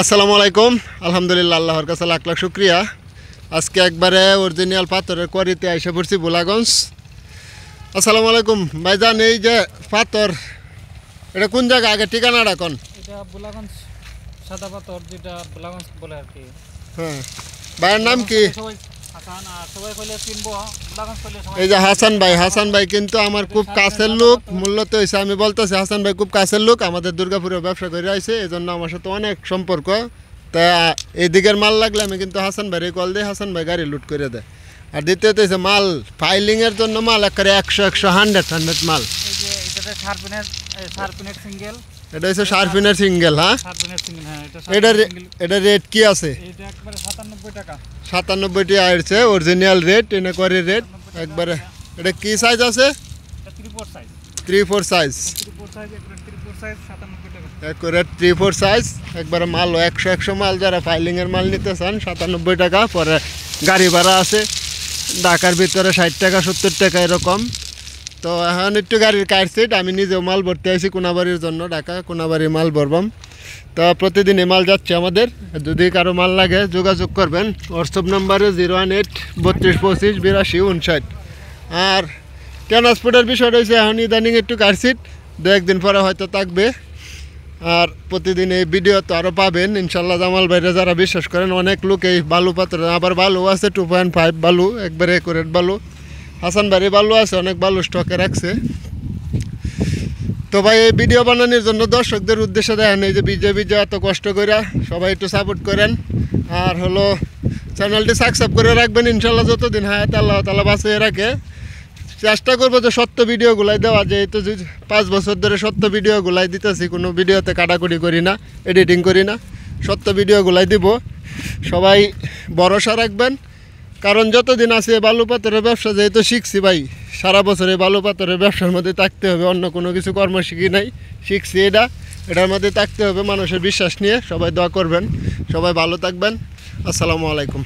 আসসালামু আলাইকুম। আলহামদুলিল্লাহ, আল্লাহর কাছে লাখ লাখ শুক্রিয়া। আজকে একবারে অরিজিনাল পাথরের কোয়ারিতে এসে পড়ছি বোলাগঞ্জ। আসসালামু আলাইকুম ভাইজান, এই যে পাথর, এটা কোন জায়গা? আগে ঠিকানাটা কোন? এটা বোলাগঞ্জ সাদা পাথর, যেটা বোলাগঞ্জ বলে আর কি। হ্যাঁ, ভাইয়ের নাম কি? সবাই হাসান, আর সবাই কইলে চিনবো বোলাগঞ্জ কইলে সবাই। এই যে হাসান ভাই, হাসান ভাই কিন্তু আমার খুব কাছের লোক। মূলত হয়েছে আমি বলতেছি, হাসান ভাই খুব কাছের লোক, আমাদের দুর্গাপুরে ব্যবসা করে আইছে, এই জন্য আমার সাথে অনেক সম্পর্ক। তা এই দিকের মাল লাগলে আমি কিন্তু হাসান ভাইরে কল দিই, হাসান ভাই গাড়ি লুট করে দেয়। আর দ্বিতীয়ত হচ্ছে মাল ফাইলিংয়ের জন্য মাল একেবারে 100 100 মাল। এই যে এটাতে শার্পনেট সিঙ্গেল, এটা হচ্ছে শার্পিনের সিঙ্গেল। হ্যাঁ, শার্পনেট সিঙ্গেল। হ্যাঁ, এটা রেট কি আছে? এটা একবারে 97 টাকা। 97টি আসছে অরিজিনাল রেট, এনে করে রেট একবারে। এটা কি সাইজ আছে? এটা 3/4 সাইজ। 3/4 সাইজ, 3/4 সাইজ, একবারে 3/4 সাইজ 97 টাকা। একবারে 3/4 সাইজ একবারে মাল 100 মাল। যারা ফাইলিংয়ের মাল নিতে চান 97 টাকা। পরে গাড়ি ভাড়া আছে ঢাকার ভিতরে 60 টাকা 70 টাকা এরকম। তো এখন একটু গাড়ির কাটছিট, আমি নিজেও মাল ভরতে আসি কোনাবাড়ির জন্য, ঢাকা কোনাবাড়ি মাল ভরবাম। তো প্রতিদিন এই মাল যাচ্ছে আমাদের। যদি কারো মাল লাগে যোগাযোগ করবেন হোয়াটসঅ্যাপ নাম্বারে 018 32 25 82 59। আর ট্রান্সপোর্টের বিষয় রয়েছে এখন ইদানিং একটু কাটছিট, 2-1 দিন পরে হয়তো থাকবে। আর প্রতিদিন এই ভিডিও তো আরও পাবেন ইনশাল্লাহ। জামাল ভাইরা যারা বিশ্বাস করেন, অনেক লোক এই বালু পাথর, আবার বালু আছে 2.5 বালু, একবারে একুরেট বালু। হাসান ভাই বালু আছে, অনেক বালু স্টকে রাখছে। তো ভাই এই ভিডিও বানানোর জন্য দর্শকদের উদ্দেশ্যে দেখেন, এই যে বিজে এত কষ্ট করে সবাই একটু সাপোর্ট করেন। আর হলো চ্যানেলটি সাবস্ক্রাইব করে রাখবেন ইনশাল্লাহ, যতদিন হায়াত আল্লাহ তাআলা বাঁচিয়ে রাখে। চেষ্টা করবো যে সত্য ভিডিওগুলাই দেওয়া, যেহেতু 5 বছর ধরে সত্য ভিডিওগুলাই দিতেছি, কোনো ভিডিওতে কাটাকুটি করি না, এডিটিং করি না, সত্য ভিডিওগুলাই দিব। সবাই ভরসা রাখবেন, কারণ যতদিন আছে বালু পাথরের ব্যবসা যেহেতু শিখছি ভাই, সারা বছর এই বালু পাথরের ব্যবসার মধ্যে থাকতে হবে, অন্য কোনো কিছু কর্ম শিখি নাই, শিখছি এটার মধ্যে থাকতে হবে। মানুষের বিশ্বাস নিয়ে সবাই দোয়া করবেন, সবাই ভালো থাকবেন। আসসালামু আলাইকুম।